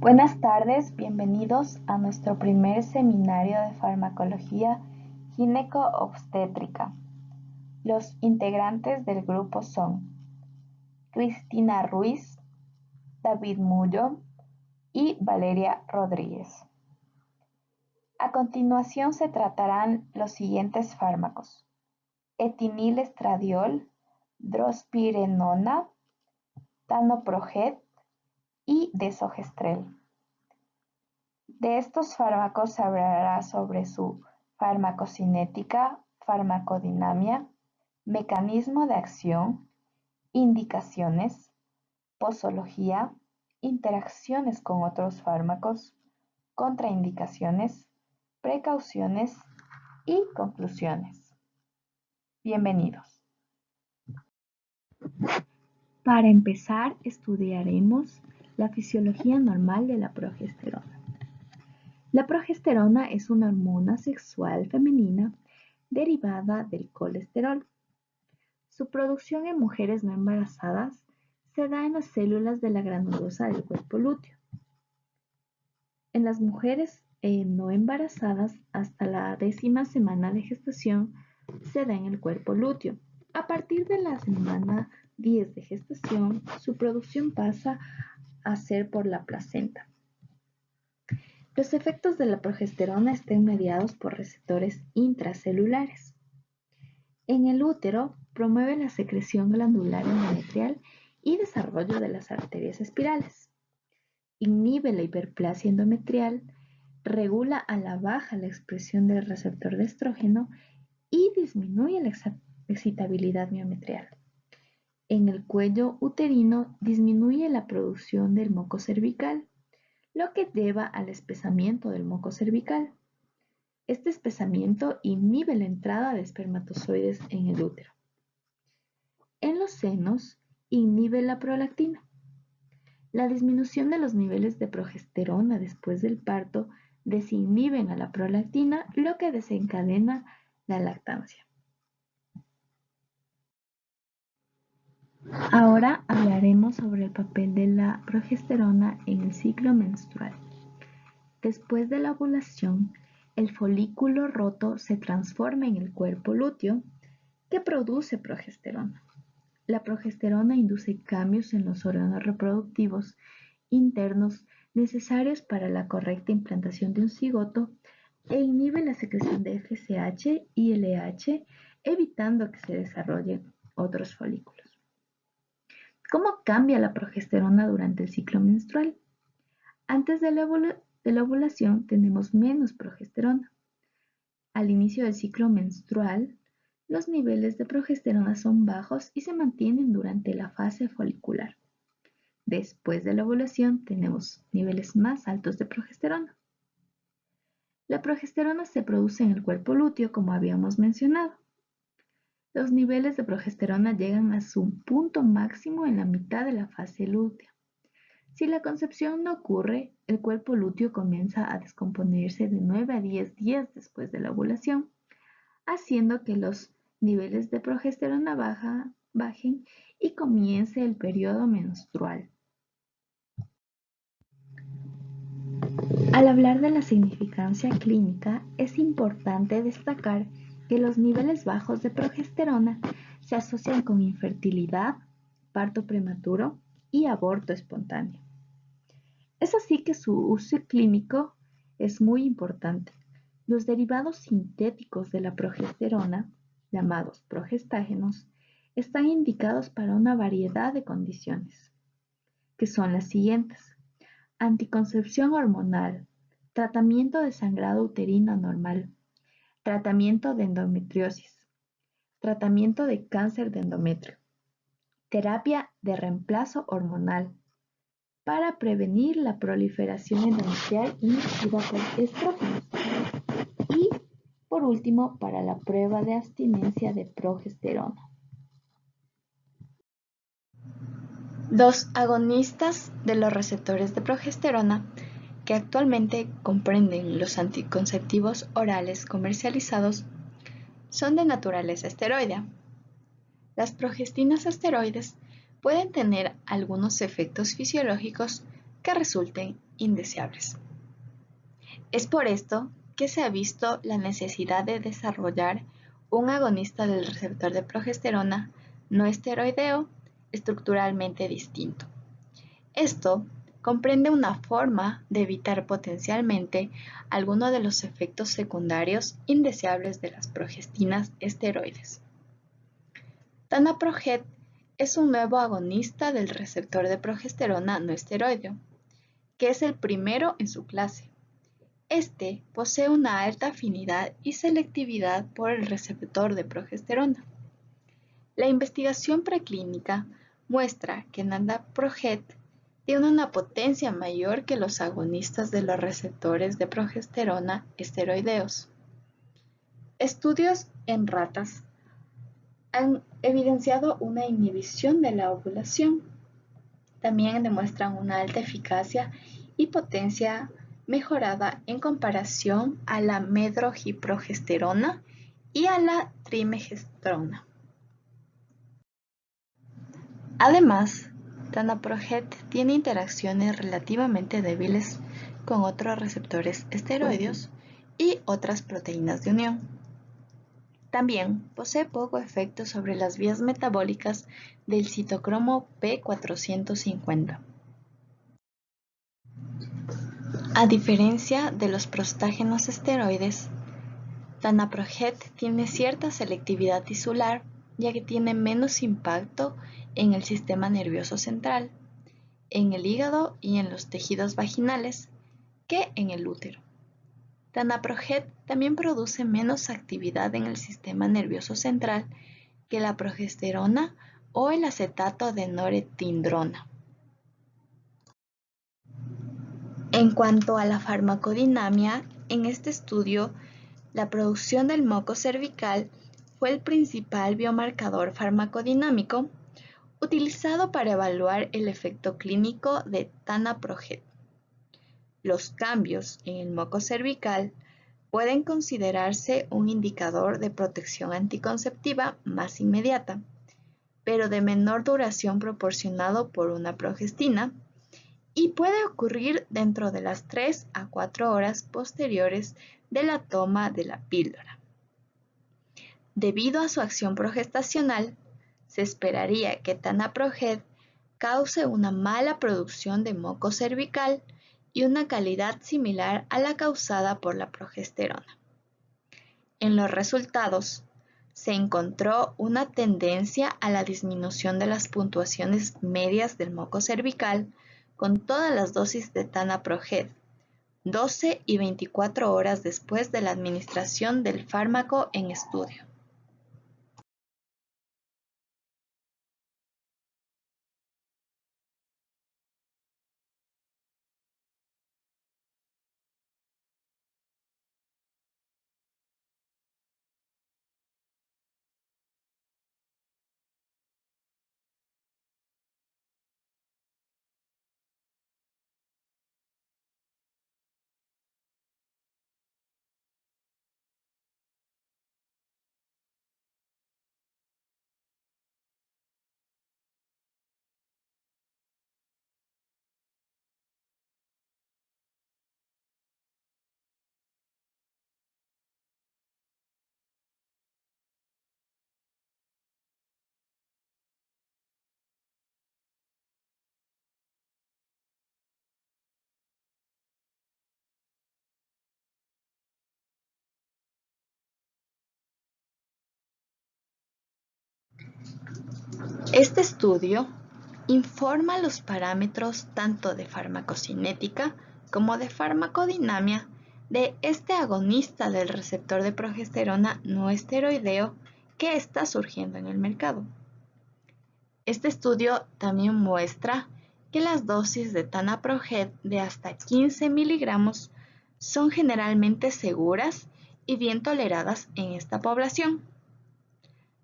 Buenas tardes, bienvenidos a nuestro primer seminario de farmacología gineco-obstétrica. Los integrantes del grupo son Cristina Ruiz, David Mullo y Valeria Rodríguez. A continuación se tratarán los siguientes fármacos: etinilestradiol, drospirenona, tanoproged y desogestrel. De estos fármacos se hablará sobre su farmacocinética, farmacodinamia, mecanismo de acción, indicaciones, posología, interacciones con otros fármacos, contraindicaciones, precauciones y conclusiones. Bienvenidos. Para empezar, estudiaremos la fisiología normal de la progesterona. La progesterona es una hormona sexual femenina derivada del colesterol. Su producción en mujeres no embarazadas se da en las células de la granulosa del cuerpo lúteo. En las mujeres no embarazadas, hasta la 10ª semana de gestación, se da en el cuerpo lúteo. A partir de la semana 10 de gestación, su producción pasa a ser por la placenta. Los efectos de la progesterona están mediados por receptores intracelulares. En el útero, promueve la secreción glandular endometrial y desarrollo de las arterias espirales. Inhibe la hiperplasia endometrial, regula a la baja la expresión del receptor de estrógeno y disminuye la excitabilidad miometrial. En el cuello uterino, disminuye la producción del moco cervical, lo que lleva al espesamiento del moco cervical. Este espesamiento inhibe la entrada de espermatozoides en el útero. En los senos, inhibe la prolactina. La disminución de los niveles de progesterona después del parto desinhiben a la prolactina, lo que desencadena la lactancia. Ahora hablaremos sobre el papel de la progesterona en el ciclo menstrual. Después de la ovulación, el folículo roto se transforma en el cuerpo lúteo, que produce progesterona. La progesterona induce cambios en los órganos reproductivos internos necesarios para la correcta implantación de un cigoto e inhibe la secreción de FSH y LH, evitando que se desarrollen otros folículos. ¿Cómo cambia la progesterona durante el ciclo menstrual? Antes de la ovulación tenemos menos progesterona. Al inicio del ciclo menstrual, los niveles de progesterona son bajos y se mantienen durante la fase folicular. Después de la ovulación tenemos niveles más altos de progesterona. La progesterona se produce en el cuerpo lúteo, como habíamos mencionado. Los niveles de progesterona llegan a su punto máximo en la mitad de la fase lútea. Si la concepción no ocurre, el cuerpo lúteo comienza a descomponerse de 9 a 10 días después de la ovulación, haciendo que los niveles de progesterona bajen y comience el periodo menstrual. Al hablar de la significancia clínica, es importante destacar que los niveles bajos de progesterona se asocian con infertilidad, parto prematuro y aborto espontáneo. Es así que su uso clínico es muy importante. Los derivados sintéticos de la progesterona, llamados progestágenos, están indicados para una variedad de condiciones, que son las siguientes: anticoncepción hormonal, tratamiento de sangrado uterino anormal, tratamiento de endometriosis, tratamiento de cáncer de endometrio, terapia de reemplazo hormonal, para prevenir la proliferación endometrial inducida por estrógenos y, por último, para la prueba de abstinencia de progesterona. Dos agonistas de los receptores de progesterona que actualmente comprenden los anticonceptivos orales comercializados son de naturaleza esteroidea. Las progestinas esteroides pueden tener algunos efectos fisiológicos que resulten indeseables. Es por esto que se ha visto la necesidad de desarrollar un agonista del receptor de progesterona no esteroideo estructuralmente distinto. Esto comprende una forma de evitar potencialmente algunos de los efectos secundarios indeseables de las progestinas esteroides. Tanaproget es un nuevo agonista del receptor de progesterona no esteroideo, que es el primero en su clase. Este posee una alta afinidad y selectividad por el receptor de progesterona. La investigación preclínica muestra que Tanaproget tiene una potencia mayor que los agonistas de los receptores de progesterona esteroideos. Estudios en ratas han evidenciado una inhibición de la ovulación. También demuestran una alta eficacia y potencia mejorada en comparación a la medroxiprogesterona y a la trimegestrona. Además, Tanaproget tiene interacciones relativamente débiles con otros receptores esteroideos y otras proteínas de unión. También posee poco efecto sobre las vías metabólicas del citocromo P450. A diferencia de los prostágenos esteroides, Tanaproget tiene cierta selectividad tisular, ya que tiene menos impacto en el sistema nervioso central, en el hígado y en los tejidos vaginales que en el útero. Tanaproget también produce menos actividad en el sistema nervioso central que la progesterona o el acetato de noretindrona. En cuanto a la farmacodinamia, en este estudio, la producción del moco cervical fue el principal biomarcador farmacodinámico utilizado para evaluar el efecto clínico de Tanaproget. Los cambios en el moco cervical pueden considerarse un indicador de protección anticonceptiva más inmediata, pero de menor duración proporcionado por una progestina, y puede ocurrir dentro de las 3 a 4 horas posteriores de la toma de la píldora. Debido a su acción progestacional, se esperaría que Tanaproget cause una mala producción de moco cervical y una calidad similar a la causada por la progesterona. En los resultados, se encontró una tendencia a la disminución de las puntuaciones medias del moco cervical con todas las dosis de Tanaproget, 12 y 24 horas después de la administración del fármaco en estudio. Este estudio informa los parámetros tanto de farmacocinética como de farmacodinamia de este agonista del receptor de progesterona no esteroideo que está surgiendo en el mercado. Este estudio también muestra que las dosis de Tanaproget de hasta 15 miligramos son generalmente seguras y bien toleradas en esta población.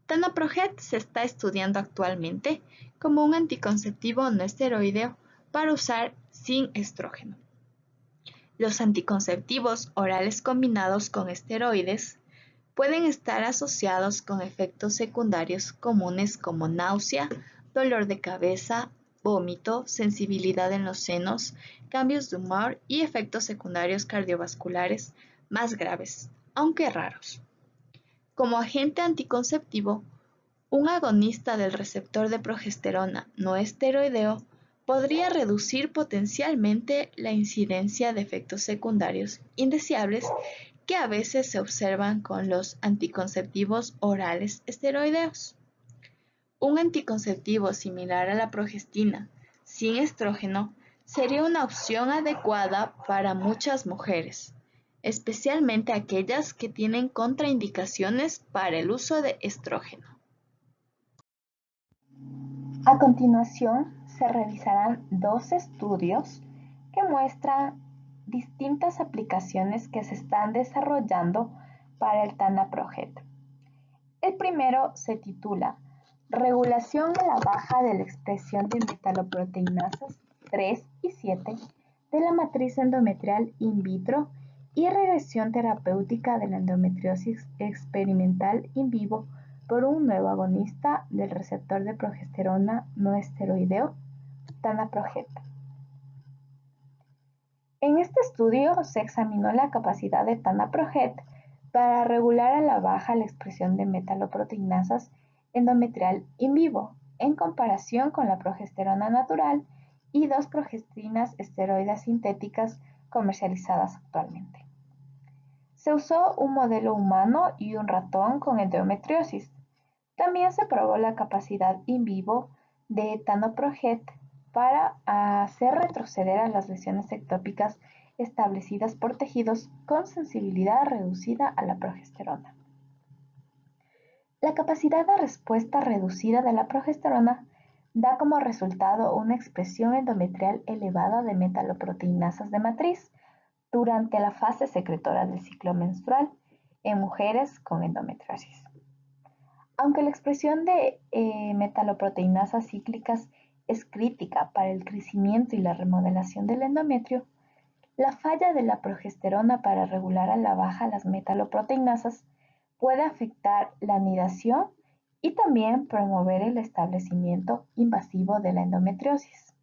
Tanaproget se está estudiando actualmente como un anticonceptivo no esteroideo para usar sin estrógeno. Los anticonceptivos orales combinados con esteroides pueden estar asociados con efectos secundarios comunes como náusea, dolor de cabeza vómito, sensibilidad en los senos, cambios de humor y efectos secundarios cardiovasculares más graves, aunque raros. Como agente anticonceptivo, un agonista del receptor de progesterona no esteroideo podría reducir potencialmente la incidencia de efectos secundarios indeseables que a veces se observan con los anticonceptivos orales esteroideos. Un anticonceptivo similar a la progestina, sin estrógeno, sería una opción adecuada para muchas mujeres, especialmente aquellas que tienen contraindicaciones para el uso de estrógeno. A continuación, se revisarán dos estudios que muestran distintas aplicaciones que se están desarrollando para el Tanaproget. El primero se titula Regulación a la baja de la expresión de metaloproteinasas 3 y 7 de la matriz endometrial in vitro y regresión terapéutica de la endometriosis experimental in vivo por un nuevo agonista del receptor de progesterona no esteroideo, Tanaproget. En este estudio se examinó la capacidad de Tanaproget para regular a la baja la expresión de metaloproteinasas endometrial in vivo en comparación con la progesterona natural y dos progestinas esteroides sintéticas comercializadas actualmente. Se usó un modelo humano y un ratón con endometriosis. También se probó la capacidad in vivo de Tanaproget para hacer retroceder a las lesiones ectópicas establecidas por tejidos con sensibilidad reducida a la progesterona. La capacidad de respuesta reducida de la progesterona da como resultado una expresión endometrial elevada de metaloproteinasas de matriz durante la fase secretora del ciclo menstrual en mujeres con endometriosis. Aunque la expresión de metaloproteinasas cíclicas es crítica para el crecimiento y la remodelación del endometrio, la falla de la progesterona para regular a la baja las metaloproteinasas puede afectar la anidación y también promover el establecimiento invasivo de la endometriosis.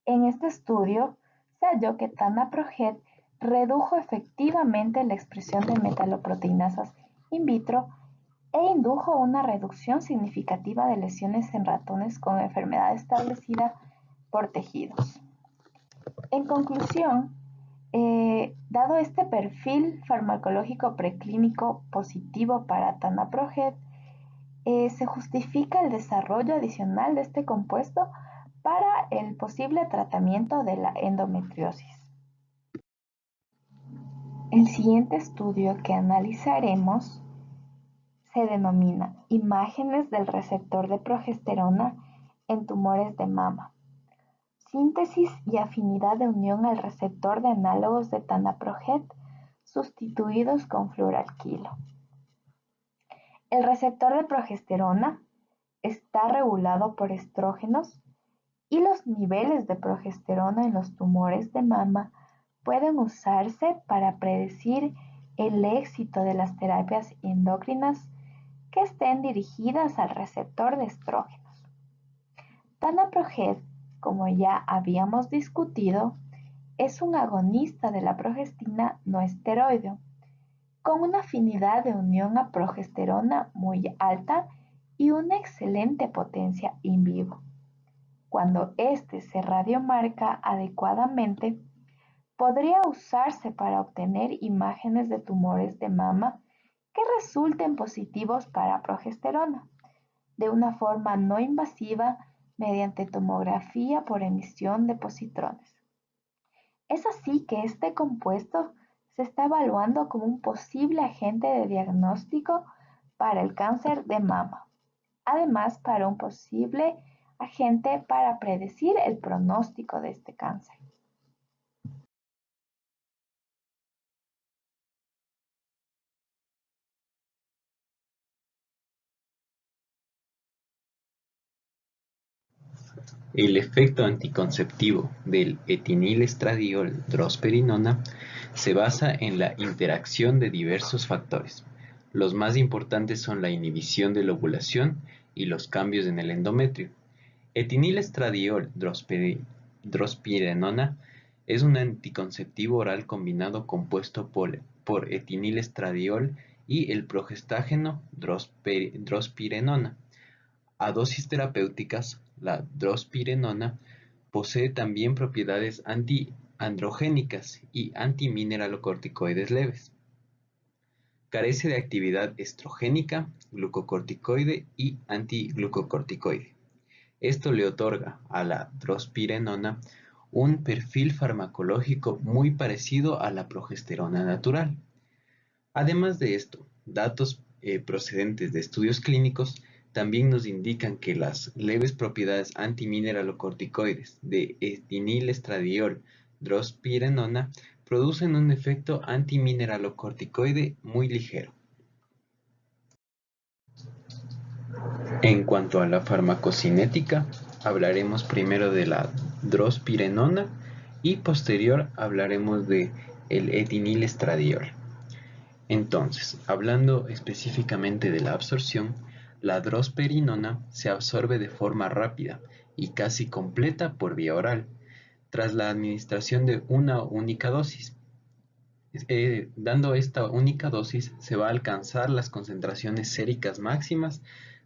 En este estudio se halló que Tanaproget redujo efectivamente la expresión de metaloproteinasas in vitro e indujo una reducción significativa de lesiones en ratones con enfermedad establecida por tejidos. En conclusión, dado este perfil farmacológico preclínico positivo para Tanaproget, se justifica el desarrollo adicional de este compuesto para el posible tratamiento de la endometriosis. El siguiente estudio que analizaremos se denomina Imágenes del receptor de progesterona en tumores de mama. Síntesis y afinidad de unión al receptor de análogos de Tanaproget sustituidos con fluoralquilo. El receptor de progesterona está regulado por estrógenos y los niveles de progesterona en los tumores de mama pueden usarse para predecir el éxito de las terapias endocrinas que estén dirigidas al receptor de estrógenos. Tanaproget, como ya habíamos discutido, es un agonista de la progestina no esteroideo, con una afinidad de unión a progesterona muy alta y una excelente potencia in vivo. Cuando éste se radiomarca adecuadamente, podría usarse para obtener imágenes de tumores de mama que resulten positivos para progesterona, de una forma no invasiva mediante tomografía por emisión de positrones. Es así que este compuesto se está evaluando como un posible agente de diagnóstico para el cáncer de mama, además para un posible agente para predecir el pronóstico de este cáncer. El efecto anticonceptivo del etinilestradiol drosperinona se basa en la interacción de diversos factores. Los más importantes son la inhibición de la ovulación y los cambios en el endometrio. Etinilestradiol drospirenona es un anticonceptivo oral combinado compuesto por etinilestradiol y el progestágeno drospirenona. A dosis terapéuticas, la drospirenona posee también propiedades antiandrogénicas y antimineralocorticoides leves. Carece de actividad estrogénica, glucocorticoide y antiglucocorticoide. Esto le otorga a la drospirenona un perfil farmacológico muy parecido a la progesterona natural. Además de esto, datos procedentes de estudios clínicos también nos indican que las leves propiedades antimineralocorticoides de etinilestradiol drospirenona producen un efecto antimineralocorticoide muy ligero. En cuanto a la farmacocinética, hablaremos primero de la drospirenona y posterior hablaremos de el etinilestradiol. Entonces, hablando específicamente de la absorción, la drosperinona se absorbe de forma rápida y casi completa por vía oral, tras la administración de una única dosis. Dando esta única dosis se va a alcanzar las concentraciones séricas máximas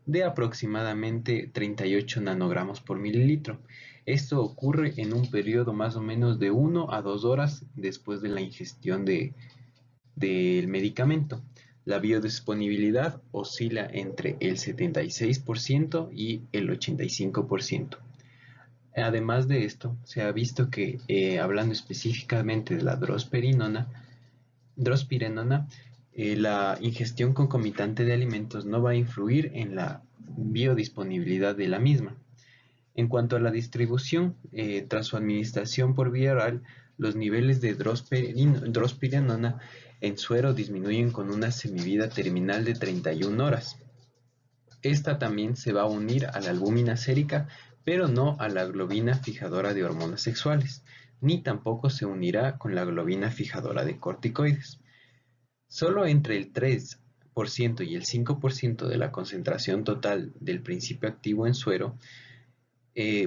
de aproximadamente 38 nanogramos por mililitro. Esto ocurre en un periodo más o menos de 1 a 2 horas después de la ingestión del medicamento. La biodisponibilidad oscila entre el 76% y el 85%. Además de esto, se ha visto que, hablando específicamente de la drospirenona, la ingestión concomitante de alimentos no va a influir en la biodisponibilidad de la misma. En cuanto a la distribución, tras su administración por vía oral, los niveles de drospirenona en suero disminuyen con una semivida terminal de 31 horas. Esta también se va a unir a la albúmina sérica, pero no a la globina fijadora de hormonas sexuales, ni tampoco se unirá con la globina fijadora de corticoides. Solo entre el 3% y el 5% de la concentración total del principio activo en suero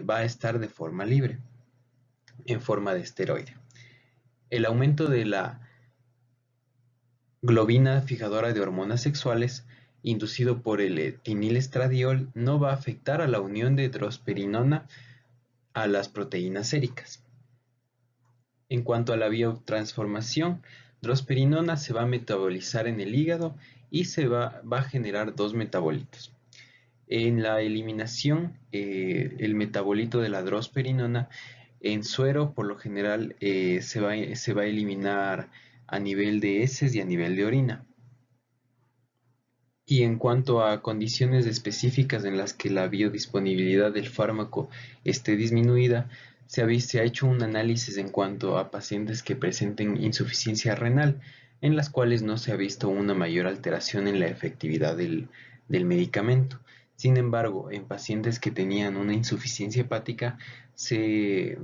va a estar de forma libre, en forma de esteroide. El aumento de la globina fijadora de hormonas sexuales inducido por el etinilestradiol no va a afectar a la unión de drospirenona a las proteínas séricas. En cuanto a la biotransformación, drospirenona se va a metabolizar en el hígado y va a generar dos metabolitos. En la eliminación, el metabolito de la drospirenona en suero por lo general se va a eliminar a nivel de heces y a nivel de orina. Y en cuanto a condiciones específicas en las que la biodisponibilidad del fármaco esté disminuida, se ha hecho un análisis en cuanto a pacientes que presenten insuficiencia renal, en las cuales no se ha visto una mayor alteración en la efectividad del medicamento. Sin embargo, en pacientes que tenían una insuficiencia hepática, se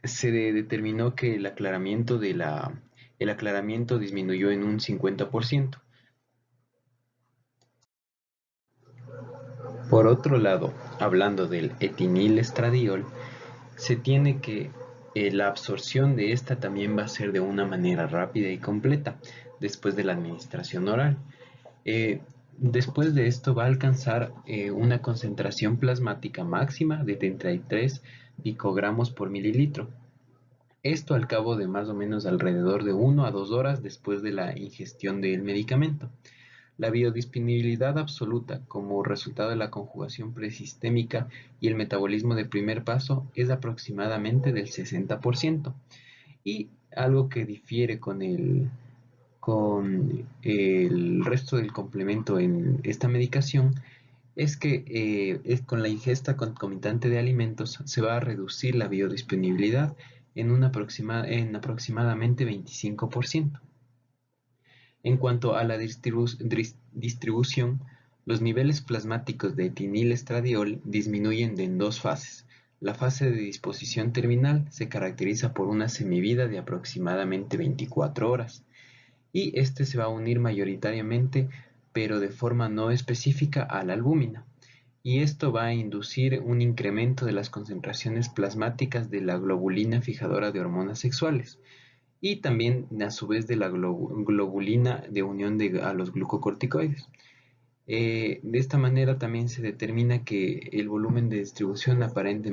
determinó que el aclaramiento disminuyó en un 50%. Por otro lado, hablando del etinilestradiol, se tiene que la absorción de esta también va a ser de una manera rápida y completa después de la administración oral. Después de esto va a alcanzar una concentración plasmática máxima de 33 picogramos por mililitro. Esto al cabo de más o menos alrededor de 1 a 2 horas después de la ingestión del medicamento. La biodisponibilidad absoluta como resultado de la conjugación presistémica y el metabolismo de primer paso es aproximadamente del 60%. Y algo que difiere con el resto del complemento en esta medicación es que con la ingesta concomitante de alimentos se va a reducir la biodisponibilidad en aproximadamente 25%. En cuanto a la distribución, los niveles plasmáticos de etinilestradiol disminuyen en dos fases. La fase de disposición terminal se caracteriza por una semivida de aproximadamente 24 horas y se va a unir mayoritariamente, pero de forma no específica, a la albúmina. y esto va a inducir un incremento de las concentraciones plasmáticas de la globulina fijadora de hormonas sexuales y también a su vez de la globulina de unión a los glucocorticoides. De esta manera también se determina que el volumen de distribución aparente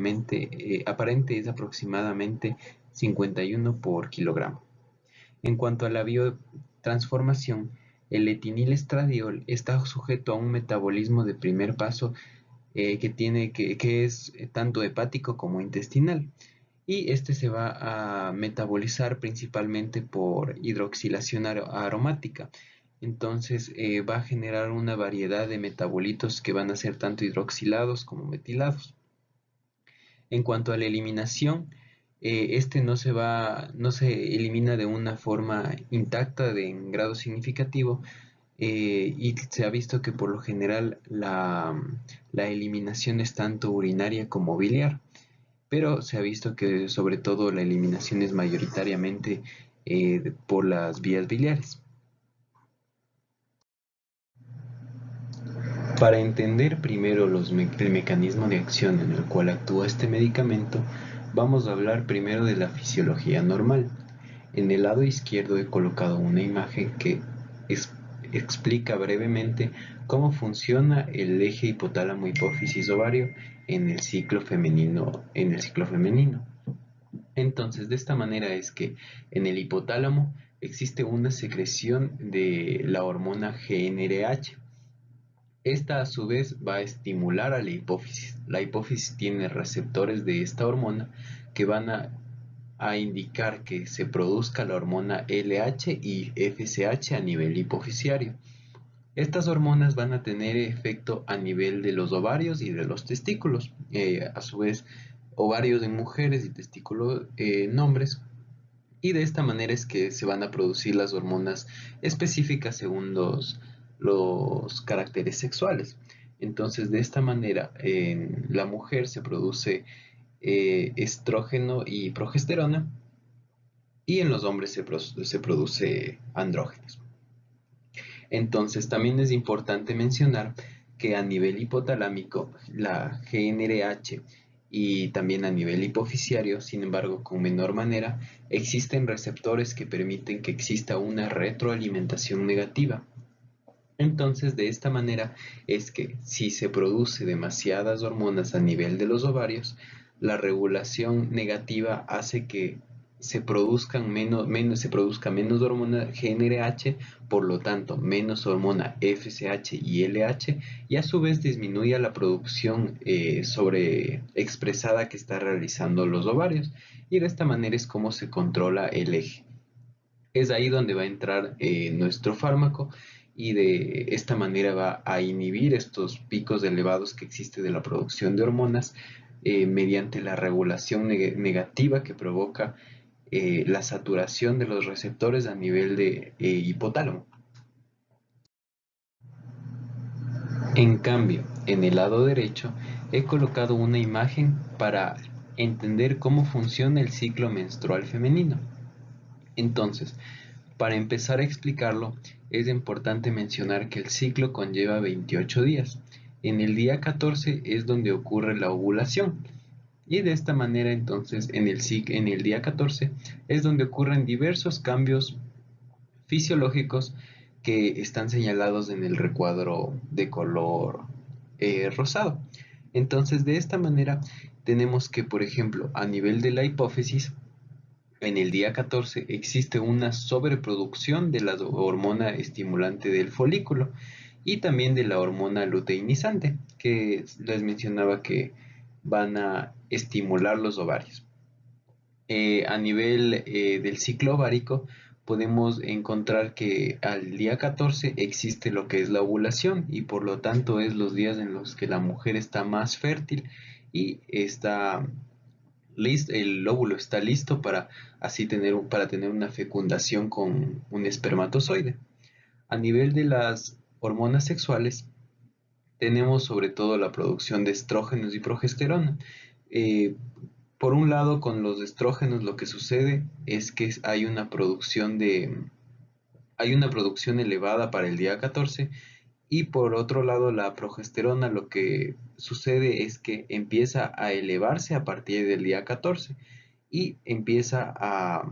es aproximadamente 51 por kilogramo. En cuanto a la biotransformación, el etinilestradiol está sujeto a un metabolismo de primer paso que es tanto hepático como intestinal. Y este se va a metabolizar principalmente por hidroxilación aromática. Entonces va a generar una variedad de metabolitos que van a ser tanto hidroxilados como metilados. En cuanto a la eliminación, este no se elimina de una forma intacta en grado significativo, y se ha visto que por lo general la eliminación es tanto urinaria como biliar, pero se ha visto que sobre todo la eliminación es mayoritariamente por las vías biliares. Para entender primero el mecanismo de acción en el cual actúa este medicamento, vamos a hablar primero de la fisiología normal. En el lado izquierdo he colocado una imagen que explica brevemente cómo funciona el eje hipotálamo-hipófisis-ovario en el ciclo femenino. Entonces, de esta manera es que en el hipotálamo existe una secreción de la hormona GnRH. Esta a su vez va a estimular a la hipófisis. La hipófisis tiene receptores de esta hormona que van a indicar que se produzca la hormona LH y FSH a nivel hipofisiario. Estas hormonas van a tener efecto a nivel de los ovarios y de los testículos. A su vez, ovarios en mujeres y testículos en hombres. Y de esta manera es que se van a producir las hormonas específicas según los caracteres sexuales. Entonces, de esta manera, en la mujer se produce estrógeno y progesterona, y en los hombres se produce andrógenos. Entonces, también es importante mencionar que a nivel hipotalámico, la GnRH y también a nivel hipofisiario, sin embargo, con menor manera, existen receptores que permiten que exista una retroalimentación negativa. Entonces, de esta manera es que si se produce demasiadas hormonas a nivel de los ovarios, la regulación negativa hace que se produzca menos hormona GnRH, por lo tanto menos hormona FSH y LH, y a su vez disminuya la producción sobreexpresada que está realizando los ovarios, y de esta manera es como se controla el eje. Es ahí donde va a entrar nuestro fármaco, y de esta manera va a inhibir estos picos elevados que existe de la producción de hormonas mediante la regulación negativa que provoca la saturación de los receptores a nivel de hipotálamo. En cambio, en el lado derecho he colocado una imagen para entender cómo funciona el ciclo menstrual femenino. Entonces, para empezar a explicarlo, es importante mencionar que el ciclo conlleva 28 días. En el día 14 es donde ocurre la ovulación. Y de esta manera, entonces, en el día 14 es donde ocurren diversos cambios fisiológicos que están señalados en el recuadro de color rosado. Entonces, de esta manera, tenemos que, por ejemplo, a nivel de la hipófisis, en el día 14 existe una sobreproducción de la hormona estimulante del folículo y también de la hormona luteinizante, que les mencionaba que van a estimular los ovarios. A nivel del ciclo ovárico, podemos encontrar que al día 14 existe lo que es la ovulación, y por lo tanto es los días en los que la mujer está más fértil y el óvulo está listo para tener una fecundación con un espermatozoide. A nivel de las hormonas sexuales, tenemos sobre todo la producción de estrógenos y progesterona. Eh, por un lado, con los estrógenos lo que sucede es que hay una producción elevada para el día 14, Y por otro lado, la progesterona lo que sucede es que empieza a elevarse a partir del día 14 y empieza a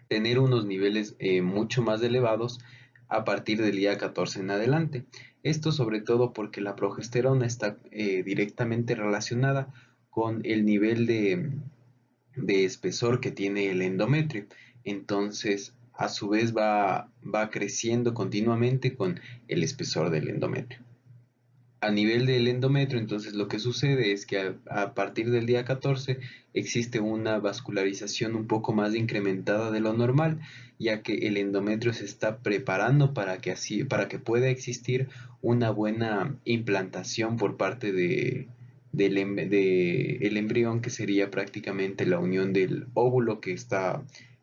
tener unos niveles mucho más elevados a partir del día 14 en adelante. Esto sobre todo porque la progesterona está directamente relacionada con el nivel de espesor que tiene el endometrio. Entonces, a su vez va creciendo continuamente con el espesor del endometrio. A nivel del endometrio, entonces lo que sucede es que a partir del día 14 existe una vascularización un poco más incrementada de lo normal, ya que el endometrio se está preparando para que pueda existir una buena implantación por parte el embrión, que sería prácticamente la unión del óvulo que está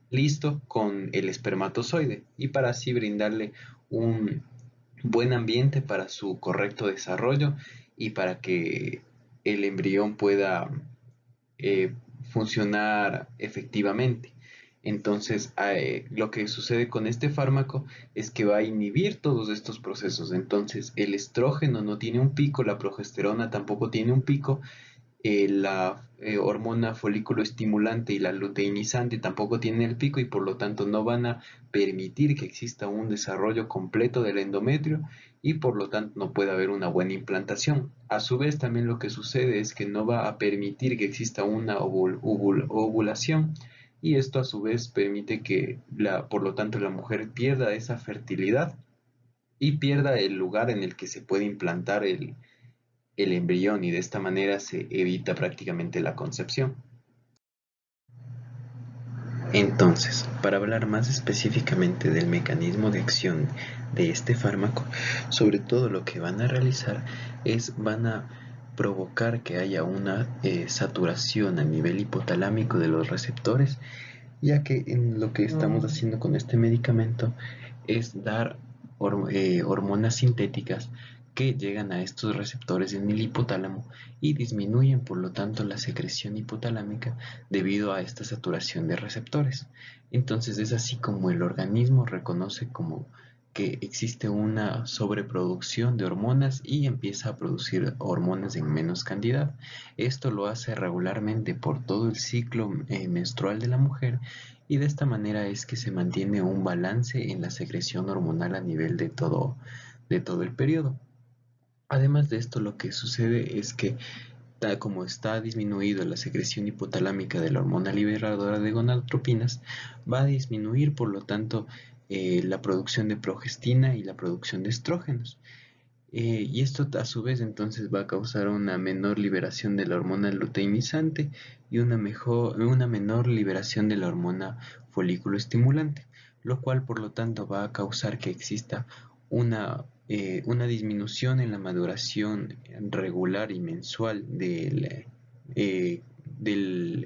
listo con el espermatozoide, y para así brindarle un buen ambiente para su correcto desarrollo y para que el embrión pueda eh, funcionar efectivamente. Entonces, lo que sucede con este fármaco es que va a inhibir todos estos procesos. Entonces, el estrógeno no tiene un pico, la progesterona tampoco tiene un pico, la hormona folículo estimulante y la luteinizante tampoco tienen el pico, y por lo tanto no van a permitir que exista un desarrollo completo del endometrio, y por lo tanto no puede haber una buena implantación. A su vez, también lo que sucede es que no va a permitir que exista una ovulación, y esto a su vez permite que por lo tanto la mujer pierda esa fertilidad y pierda el lugar en el que se puede implantar el embrión, y de esta manera se evita prácticamente la concepción. Entonces, para hablar más específicamente del mecanismo de acción de este fármaco, sobre todo lo que van a realizar van a provocar que haya una saturación a nivel hipotalámico de los receptores, ya que en lo que estamos haciendo con este medicamento es dar hormonas sintéticas que llegan a estos receptores en el hipotálamo y disminuyen por lo tanto la secreción hipotalámica debido a esta saturación de receptores. Entonces es así como el organismo reconoce como que existe una sobreproducción de hormonas y empieza a producir hormonas en menos cantidad. Esto lo hace regularmente por todo el ciclo menstrual de la mujer, y de esta manera es que se mantiene un balance en la secreción hormonal a nivel de todo el periodo. Además de esto, lo que sucede es que, tal como está disminuido la secreción hipotalámica de la hormona liberadora de gonadotropinas, va a disminuir por lo tanto la producción de progestina y la producción de estrógenos. Y esto a su vez entonces va a causar una menor liberación de la hormona luteinizante y una menor liberación de la hormona folículo estimulante, lo cual por lo tanto va a causar que exista una disminución en la maduración regular y mensual del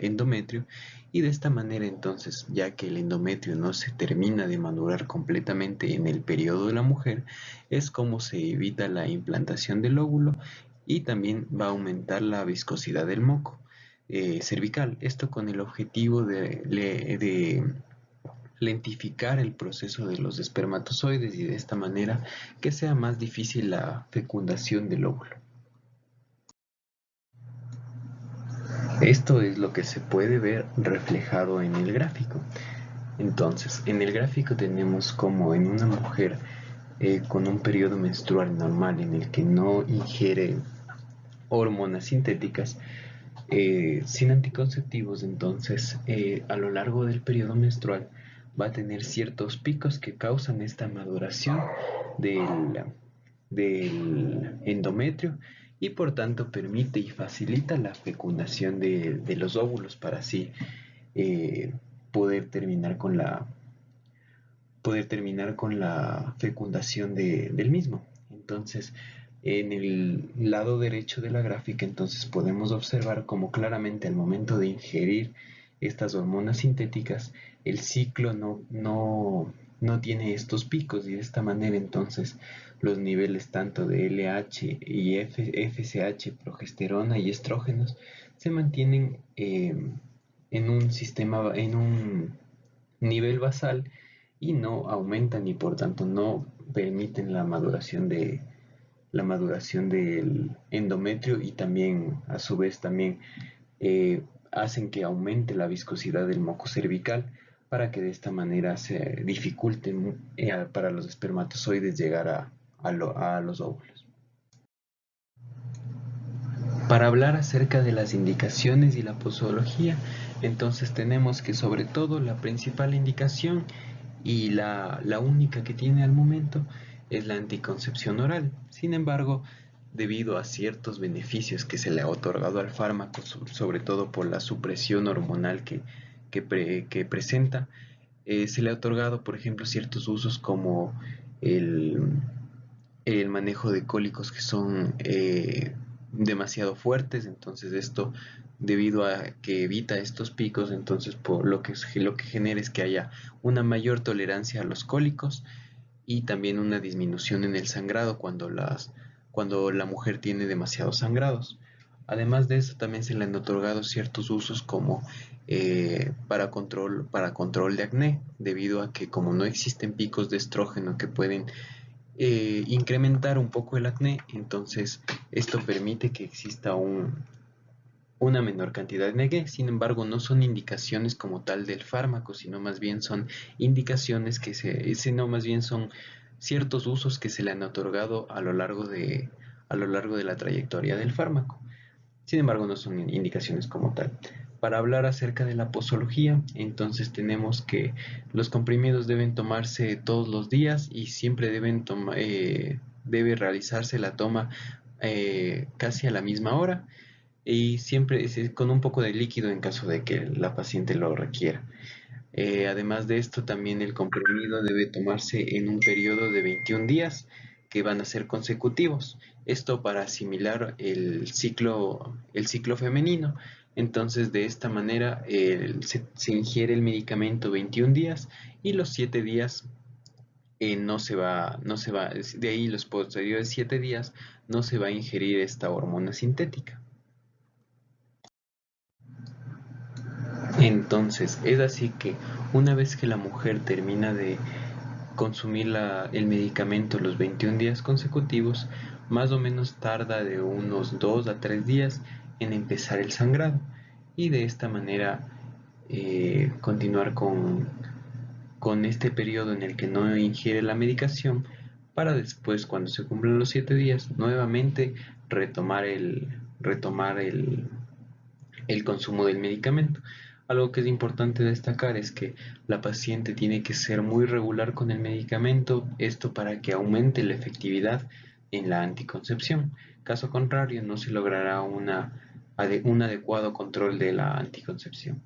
endometrio, y de esta manera entonces, ya que el endometrio no se termina de madurar completamente en el periodo de la mujer, es como se evita la implantación del óvulo, y también va a aumentar la viscosidad del moco cervical. Esto con el objetivo de lentificar el proceso de los espermatozoides, y de esta manera que sea más difícil la fecundación del óvulo. Esto es lo que se puede ver reflejado en el gráfico. Entonces, en el gráfico tenemos como en una mujer con un periodo menstrual normal en el que no ingiere hormonas sintéticas, sin anticonceptivos, entonces a lo largo del periodo menstrual va a tener ciertos picos que causan esta maduración del, del endometrio, y por tanto permite y facilita la fecundación de los óvulos, para así eh, poder terminar con la fecundación del mismo. Entonces, en el lado derecho de la gráfica, entonces podemos observar como claramente al momento de ingerir estas hormonas sintéticas, el ciclo no tiene estos picos, y de esta manera entonces los niveles tanto de LH y FSH, progesterona y estrógenos, se mantienen en un nivel basal, y no aumentan y por tanto no permiten la maduración del endometrio y también a su vez también hacen que aumente la viscosidad del moco cervical para que de esta manera se dificulte para los espermatozoides llegar a los óvulos. Para hablar acerca de las indicaciones y la posología, entonces tenemos que sobre todo la principal indicación y la única que tiene al momento es la anticoncepción oral. Sin embargo, debido a ciertos beneficios que se le ha otorgado al fármaco, sobre todo por la supresión hormonal que presenta, se le ha otorgado, por ejemplo, ciertos usos como el, el manejo de cólicos que son demasiado fuertes, entonces esto debido a que evita estos picos, entonces por lo que genera es que haya una mayor tolerancia a los cólicos y también una disminución en el sangrado cuando la mujer tiene demasiados sangrados. Además de eso, también se le han otorgado ciertos usos como para control de acné, debido a que como no existen picos de estrógeno que pueden incrementar un poco el acné, entonces esto permite que exista una menor cantidad de acné. Sin embargo, no son indicaciones como tal del fármaco, sino más bien son indicaciones sino más bien son ciertos usos que se le han otorgado a lo largo de la trayectoria del fármaco. Sin embargo, no son indicaciones como tal. Para hablar acerca de la posología, entonces tenemos que los comprimidos deben tomarse todos los días y siempre debe realizarse la toma casi a la misma hora y siempre con un poco de líquido en caso de que la paciente lo requiera. Además de esto, también el comprimido debe tomarse en un periodo de 21 días que van a ser consecutivos. Esto para asimilar el ciclo femenino. Entonces, de esta manera se ingiere el medicamento 21 días y los 7 días no se va, de ahí los posteriores 7 días no se va a ingerir esta hormona sintética. Entonces, es así que una vez que la mujer termina de consumir el medicamento los 21 días consecutivos, más o menos tarda de unos 2 a 3 días en empezar el sangrado y de esta manera continuar con este periodo en el que no ingiere la medicación para después, cuando se cumplen los 7 días, nuevamente retomar el consumo del medicamento. Algo que es importante destacar es que la paciente tiene que ser muy regular con el medicamento, esto para que aumente la efectividad en la anticoncepción. Caso contrario, no se logrará un adecuado control de la anticoncepción.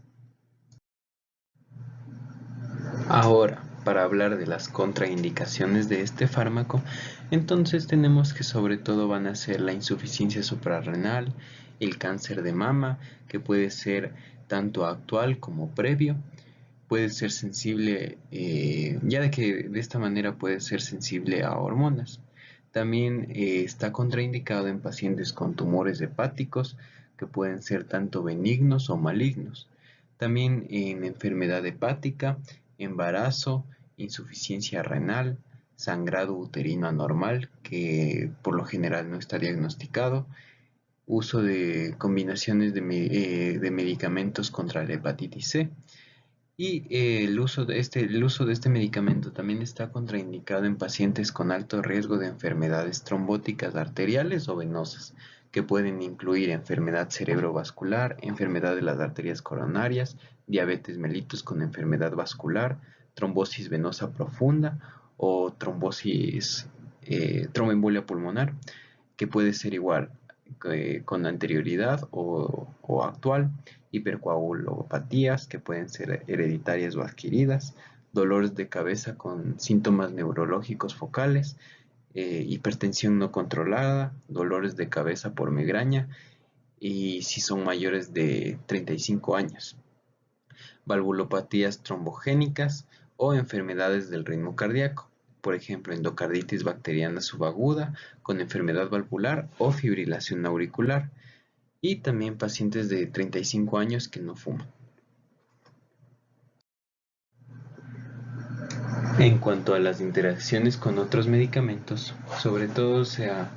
Ahora, para hablar de las contraindicaciones de este fármaco, entonces tenemos que sobre todo van a ser la insuficiencia suprarrenal, el cáncer de mama, que puede ser tanto actual como previo, puede ser sensible, ya de que de esta manera puede ser sensible a hormonas. También está contraindicado en pacientes con tumores hepáticos, que pueden ser tanto benignos o malignos. También en enfermedad hepática, embarazo, insuficiencia renal, sangrado uterino anormal, que por lo general no está diagnosticado, uso de combinaciones de medicamentos contra la hepatitis C. Y el uso de este medicamento también está contraindicado en pacientes con alto riesgo de enfermedades trombóticas arteriales o venosas, que pueden incluir enfermedad cerebrovascular, enfermedad de las arterias coronarias, diabetes mellitus con enfermedad vascular, trombosis venosa profunda o tromboembolia pulmonar, que puede ser igual con anterioridad o actual, hipercoagulopatías que pueden ser hereditarias o adquiridas, dolores de cabeza con síntomas neurológicos focales, hipertensión no controlada, dolores de cabeza por migraña y si son mayores de 35 años, valvulopatías trombogénicas o enfermedades del ritmo cardíaco, por ejemplo, endocarditis bacteriana subaguda con enfermedad valvular o fibrilación auricular, y también pacientes de 35 años que no fuman. En cuanto a las interacciones con otros medicamentos, sobre todo se ha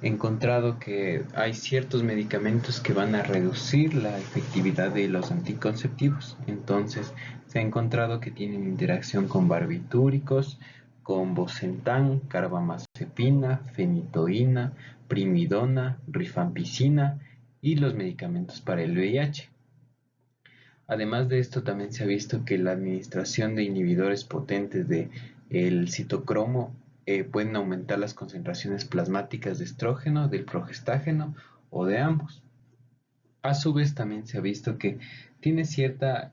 encontrado que hay ciertos medicamentos que van a reducir la efectividad de los anticonceptivos. Entonces, se ha encontrado que tienen interacción con barbitúricos, con bosentan, carbamazepina, fenitoína, primidona, rifampicina y los medicamentos para el VIH. Además de esto, también se ha visto que la administración de inhibidores potentes de el citocromo pueden aumentar las concentraciones plasmáticas de estrógeno, del progestágeno o de ambos. A su vez, también se ha visto que tiene cierta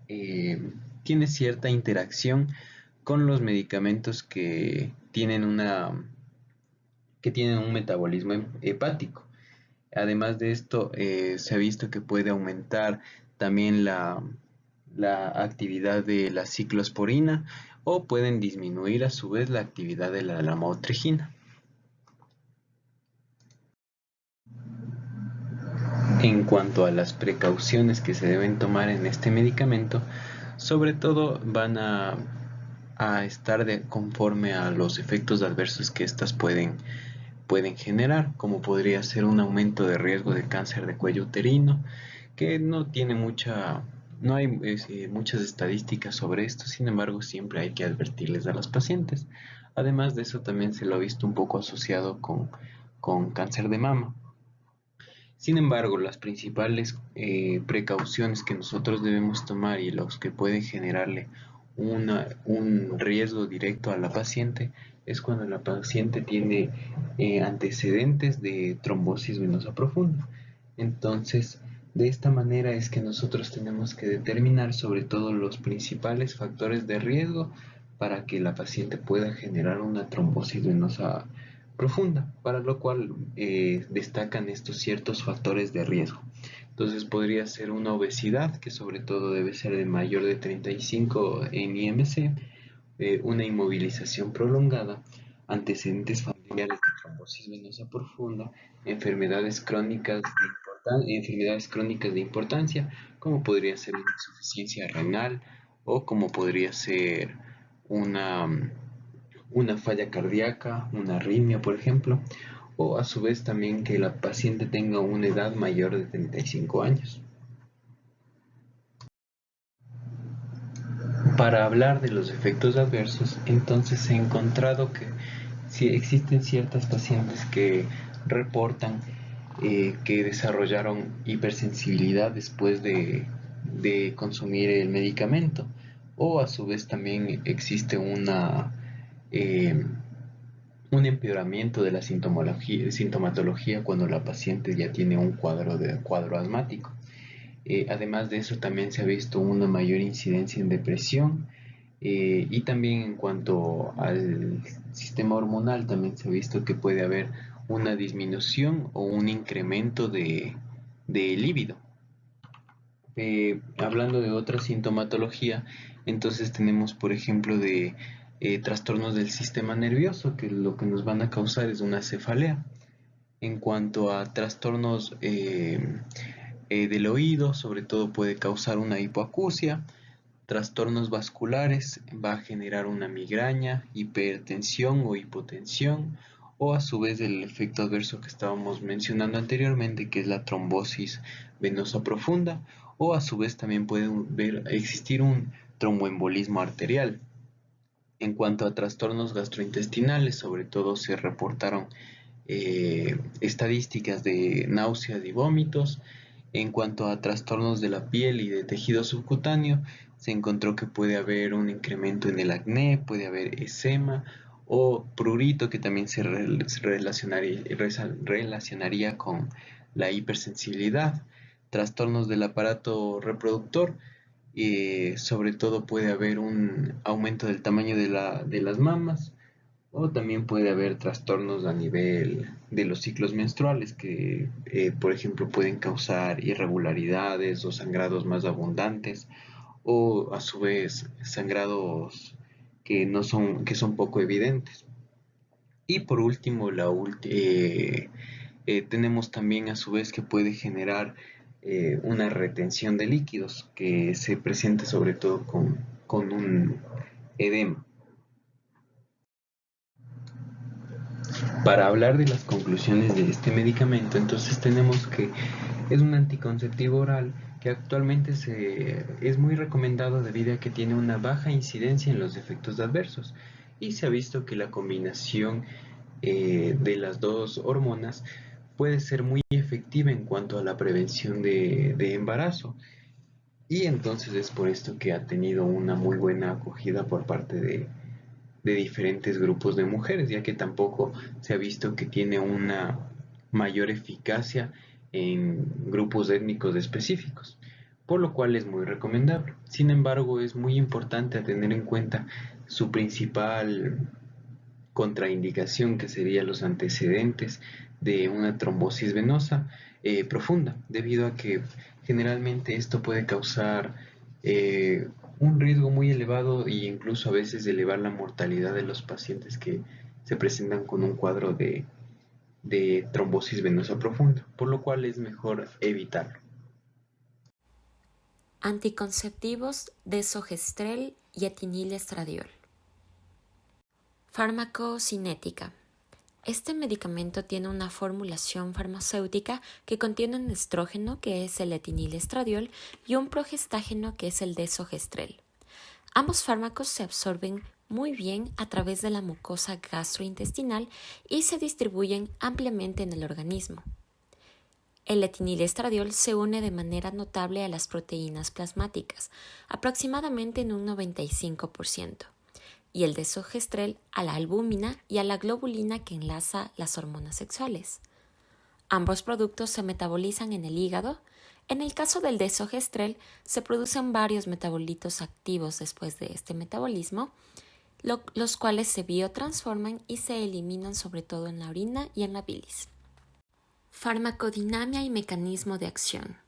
interacción con los medicamentos que tienen un metabolismo hepático. Además de esto, se ha visto que puede aumentar también la actividad de la ciclosporina o pueden disminuir a su vez la actividad de la lamotrigina. En cuanto a las precauciones que se deben tomar en este medicamento, sobre todo van a estar conforme a los efectos adversos que éstas pueden generar, como podría ser un aumento de riesgo de cáncer de cuello uterino, que no hay muchas estadísticas sobre esto, sin embargo siempre hay que advertirles a los pacientes. Además de eso también se lo ha visto un poco asociado con cáncer de mama. Sin embargo, las principales precauciones que nosotros debemos tomar y los que pueden generarle un riesgo directo a la paciente es cuando la paciente tiene antecedentes de trombosis venosa profunda. Entonces, de esta manera es que nosotros tenemos que determinar sobre todo los principales factores de riesgo para que la paciente pueda generar una trombosis venosa profunda, para lo cual destacan estos ciertos factores de riesgo. Entonces podría ser una obesidad, que sobre todo debe ser de mayor de 35 en IMC, una inmovilización prolongada, antecedentes familiares de trombosis venosa profunda, enfermedades crónicas de importancia, como podría ser una insuficiencia renal o como podría ser una una falla cardíaca, una arritmia, por ejemplo, o a su vez también que la paciente tenga una edad mayor de 35 años. Para hablar de los efectos adversos, entonces se ha encontrado que si existen ciertas pacientes que reportan que desarrollaron hipersensibilidad después de consumir el medicamento, o a su vez también existe eh, un empeoramiento de la sintomatología cuando la paciente ya tiene un cuadro asmático. Además de eso, también se ha visto una mayor incidencia en depresión y también en cuanto al sistema hormonal, también se ha visto que puede haber una disminución o un incremento de líbido. Hablando de otra sintomatología, entonces tenemos, por ejemplo, de trastornos del sistema nervioso, que lo que nos van a causar es una cefalea. En cuanto a trastornos del oído, sobre todo puede causar una hipoacusia. Trastornos vasculares va a generar una migraña, hipertensión o hipotensión, o a su vez el efecto adverso que estábamos mencionando anteriormente, que es la trombosis venosa profunda, o a su vez también puede existir un tromboembolismo arterial. En cuanto a trastornos gastrointestinales, sobre todo se reportaron estadísticas de náuseas y vómitos. En cuanto a trastornos de la piel y de tejido subcutáneo, se encontró que puede haber un incremento en el acné, puede haber eczema o prurito, que también se relacionaría con la hipersensibilidad. Trastornos del aparato reproductor, sobre todo puede haber un aumento del tamaño de las mamas, o también puede haber trastornos a nivel de los ciclos menstruales que, por ejemplo, pueden causar irregularidades o sangrados más abundantes, o a su vez sangrados que son poco evidentes. Y por último, tenemos también a su vez que puede generar una retención de líquidos que se presenta sobre todo con un edema. Para hablar de las conclusiones de este medicamento, entonces tenemos que es un anticonceptivo oral que actualmente es muy recomendado debido a que tiene una baja incidencia en los efectos adversos y se ha visto que la combinación de las dos hormonas puede ser muy efectiva en cuanto a la prevención de embarazo. Y entonces es por esto que ha tenido una muy buena acogida por parte de diferentes grupos de mujeres, ya que tampoco se ha visto que tiene una mayor eficacia en grupos étnicos específicos, por lo cual es muy recomendable. Sin embargo, es muy importante a tener en cuenta su principal contraindicación, que serían los antecedentes de una trombosis venosa profunda, debido a que generalmente esto puede causar un riesgo muy elevado e incluso a veces elevar la mortalidad de los pacientes que se presentan con un cuadro de trombosis venosa profunda, por lo cual es mejor evitarlo. Anticonceptivos desogestrel y etinilestradiol. Farmacocinética. Este medicamento tiene una formulación farmacéutica que contiene un estrógeno, que es el etinilestradiol, y un progestágeno, que es el desogestrel. Ambos fármacos se absorben muy bien a través de la mucosa gastrointestinal y se distribuyen ampliamente en el organismo. El etinilestradiol se une de manera notable a las proteínas plasmáticas, aproximadamente en un 95%. Y el desogestrel a la albúmina y a la globulina que enlaza las hormonas sexuales. Ambos productos se metabolizan en el hígado. En el caso del desogestrel, se producen varios metabolitos activos después de este metabolismo, los cuales se biotransforman y se eliminan sobre todo en la orina y en la bilis. Farmacodinamia y mecanismo de acción.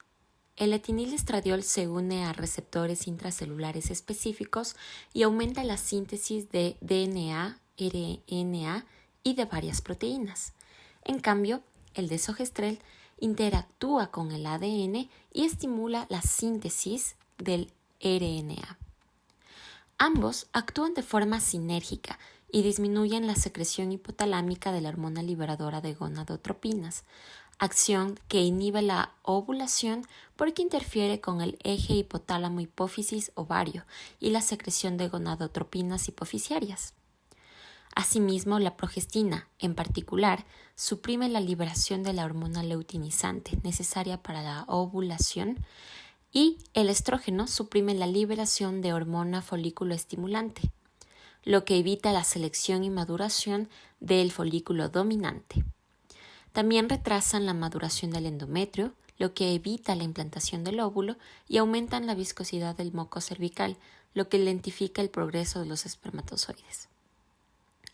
El etinilestradiol se une a receptores intracelulares específicos y aumenta la síntesis de DNA, RNA y de varias proteínas. En cambio, el desogestrel interactúa con el ADN y estimula la síntesis del RNA. Ambos actúan de forma sinérgica y disminuyen la secreción hipotalámica de la hormona liberadora de gonadotropinas, acción que inhibe la ovulación porque interfiere con el eje hipotálamo-hipófisis-ovario y la secreción de gonadotropinas hipofisiarias. Asimismo, la progestina, en particular, suprime la liberación de la hormona luteinizante necesaria para la ovulación y el estrógeno suprime la liberación de hormona folículo estimulante, lo que evita la selección y maduración del folículo dominante. También retrasan la maduración del endometrio, lo que evita la implantación del óvulo, y aumentan la viscosidad del moco cervical, lo que lentifica el progreso de los espermatozoides.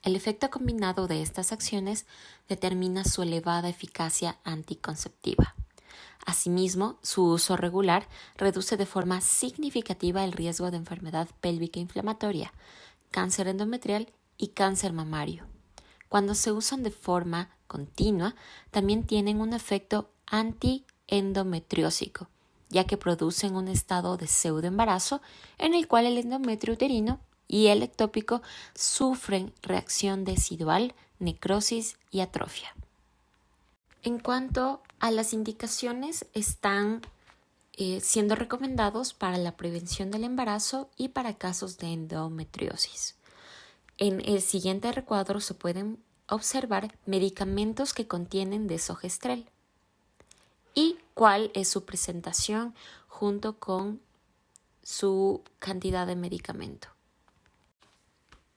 El efecto combinado de estas acciones determina su elevada eficacia anticonceptiva. Asimismo, su uso regular reduce de forma significativa el riesgo de enfermedad pélvica inflamatoria, cáncer endometrial y cáncer mamario. Cuando se usan de forma continua, también tienen un efecto antiendometriósico, ya que producen un estado de pseudoembarazo en el cual el endometrio uterino y el ectópico sufren reacción decidual, necrosis y atrofia. En cuanto a las indicaciones, están siendo recomendados para la prevención del embarazo y para casos de endometriosis. En el siguiente recuadro se pueden observar medicamentos que contienen desogestrel y cuál es su presentación junto con su cantidad de medicamento.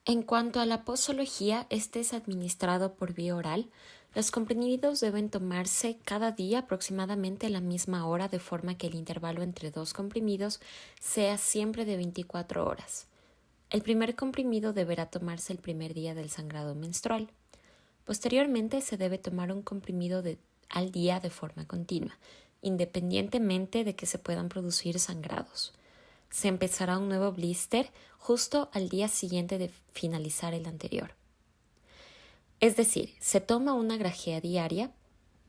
En cuanto a la posología, este es administrado por vía oral. Los comprimidos deben tomarse cada día aproximadamente a la misma hora, de forma que el intervalo entre dos comprimidos sea siempre de 24 horas. El primer comprimido deberá tomarse el primer día del sangrado menstrual. Posteriormente se debe tomar un comprimido al día de forma continua, independientemente de que se puedan producir sangrados. Se empezará un nuevo blister justo al día siguiente de finalizar el anterior. Es decir, se toma una grajea diaria.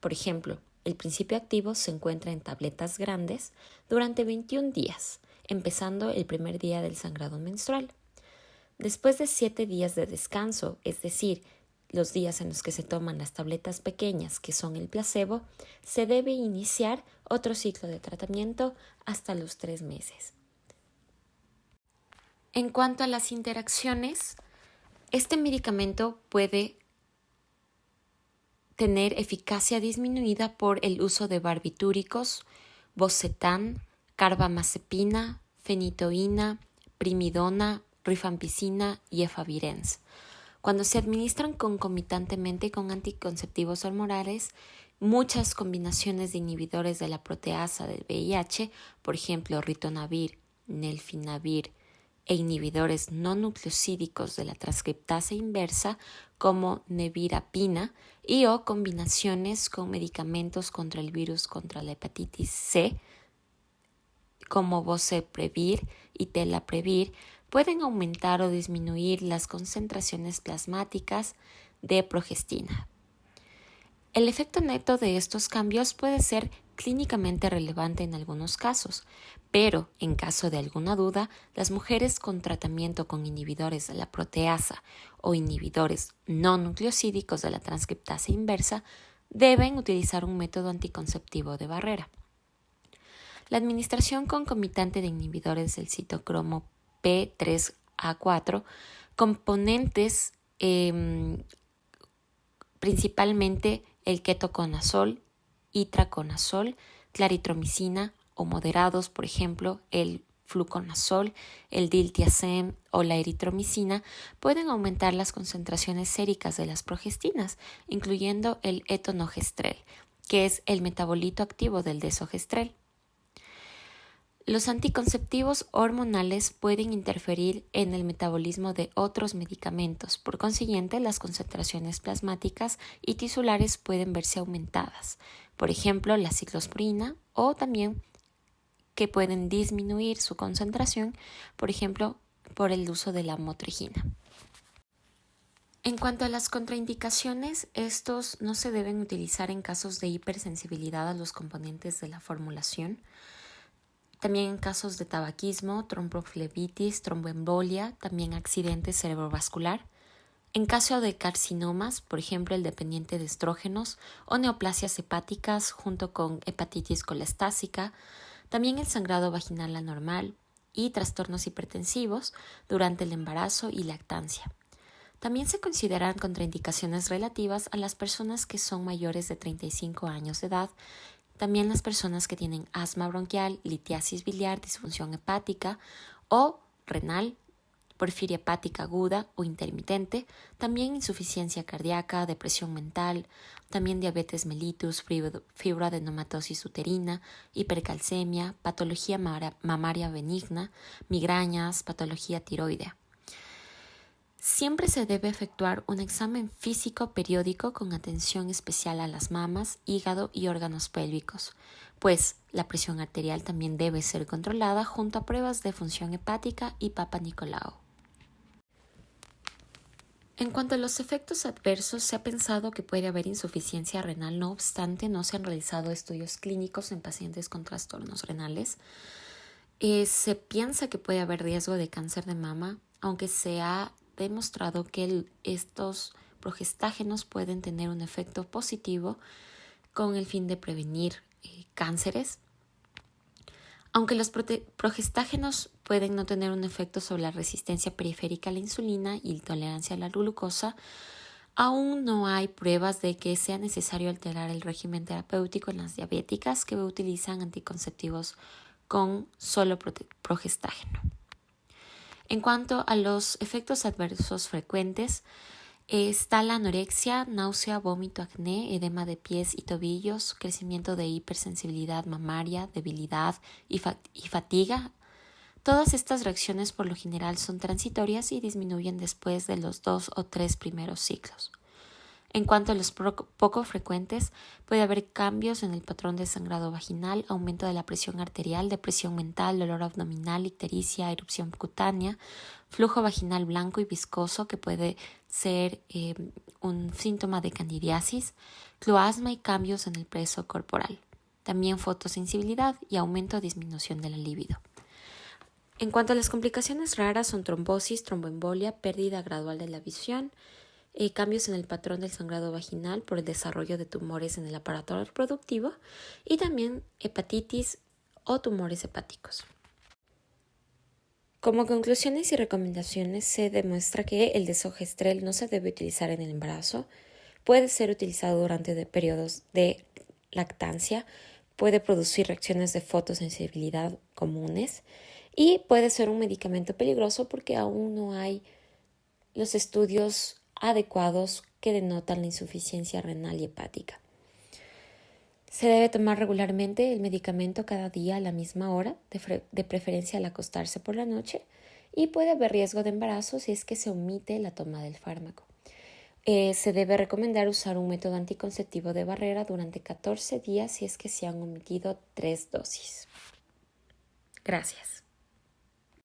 Por ejemplo, el principio activo se encuentra en tabletas grandes durante 21 días, empezando el primer día del sangrado menstrual. Después de 7 días de descanso, es decir, los días en los que se toman las tabletas pequeñas, que son el placebo, se debe iniciar otro ciclo de tratamiento hasta los 3 meses. En cuanto a las interacciones, este medicamento puede tener eficacia disminuida por el uso de barbitúricos, bocetan, carbamazepina, fenitoína, primidona, rifampicina y efavirenz. Cuando se administran concomitantemente con anticonceptivos hormonales, muchas combinaciones de inhibidores de la proteasa del VIH, por ejemplo ritonavir, nelfinavir, e inhibidores no nucleosídicos de la transcriptasa inversa como nevirapina y o combinaciones con medicamentos contra el virus contra la hepatitis C como boceprevir y telaprevir pueden aumentar o disminuir las concentraciones plasmáticas de progestina. El efecto neto de estos cambios puede ser clínicamente relevante en algunos casos, pero en caso de alguna duda, las mujeres con tratamiento con inhibidores de la proteasa o inhibidores no nucleosídicos de la transcriptasa inversa deben utilizar un método anticonceptivo de barrera. La administración concomitante de inhibidores del citocromo P3A4, componentes principalmente el ketoconazol, itraconazol, claritromicina o moderados, por ejemplo, el fluconazol, el diltiazem o la eritromicina, pueden aumentar las concentraciones séricas de las progestinas, incluyendo el etonogestrel, que es el metabolito activo del desogestrel. Los anticonceptivos hormonales pueden interferir en el metabolismo de otros medicamentos, por consiguiente, las concentraciones plasmáticas y tisulares pueden verse aumentadas, por ejemplo, la ciclosporina, o también que pueden disminuir su concentración, por ejemplo, por el uso de la motrigina. En cuanto a las contraindicaciones, estos no se deben utilizar en casos de hipersensibilidad a los componentes de la formulación. También en casos de tabaquismo, tromboflebitis, tromboembolia, también accidente cerebrovascular. En caso de carcinomas, por ejemplo el dependiente de estrógenos o neoplasias hepáticas junto con hepatitis colestásica, también el sangrado vaginal anormal y trastornos hipertensivos durante el embarazo y lactancia. También se consideran contraindicaciones relativas a las personas que son mayores de 35 años de edad, también las personas que tienen asma bronquial, litiasis biliar, disfunción hepática o renal, porfiria hepática aguda o intermitente, también insuficiencia cardíaca, depresión mental, también diabetes mellitus, fibroadenomatosis uterina, hipercalcemia, patología mamaria benigna, migrañas, patología tiroidea. Siempre se debe efectuar un examen físico periódico con atención especial a las mamas, hígado y órganos pélvicos, pues la presión arterial también debe ser controlada junto a pruebas de función hepática y Papa Nicolau. En cuanto a los efectos adversos, se ha pensado que puede haber insuficiencia renal, no obstante, no se han realizado estudios clínicos en pacientes con trastornos renales. Se piensa que puede haber riesgo de cáncer de mama, aunque se ha demostrado que estos progestágenos pueden tener un efecto positivo con el fin de prevenir cánceres. Aunque los progestágenos pueden no tener un efecto sobre la resistencia periférica a la insulina y tolerancia a la glucosa, aún no hay pruebas de que sea necesario alterar el régimen terapéutico en las diabéticas que utilizan anticonceptivos con solo progestágeno. En cuanto a los efectos adversos frecuentes, está la anorexia, náusea, vómito, acné, edema de pies y tobillos, crecimiento de hipersensibilidad mamaria, debilidad y fatiga. Todas estas reacciones por lo general son transitorias y disminuyen después de los 2 o 3 primeros ciclos. En cuanto a los poco frecuentes, puede haber cambios en el patrón de sangrado vaginal, aumento de la presión arterial, depresión mental, dolor abdominal, ictericia, erupción cutánea, flujo vaginal blanco y viscoso que puede ser un síntoma de candidiasis, cloasma y cambios en el peso corporal. También fotosensibilidad y aumento o disminución de la libido. En cuanto a las complicaciones raras son trombosis, tromboembolia, pérdida gradual de la visión, cambios en el patrón del sangrado vaginal por el desarrollo de tumores en el aparato reproductivo y también hepatitis o tumores hepáticos. Como conclusiones y recomendaciones se demuestra que el desogestrel no se debe utilizar en el embarazo, puede ser utilizado durante periodos de lactancia, puede producir reacciones de fotosensibilidad comunes y puede ser un medicamento peligroso porque aún no hay los estudios adecuados que denotan la insuficiencia renal y hepática. Se debe tomar regularmente el medicamento cada día a la misma hora, de preferencia al acostarse por la noche, y puede haber riesgo de embarazo si es que se omite la toma del fármaco. Se debe recomendar usar un método anticonceptivo de barrera durante 14 días si es que se han omitido 3 dosis. Gracias.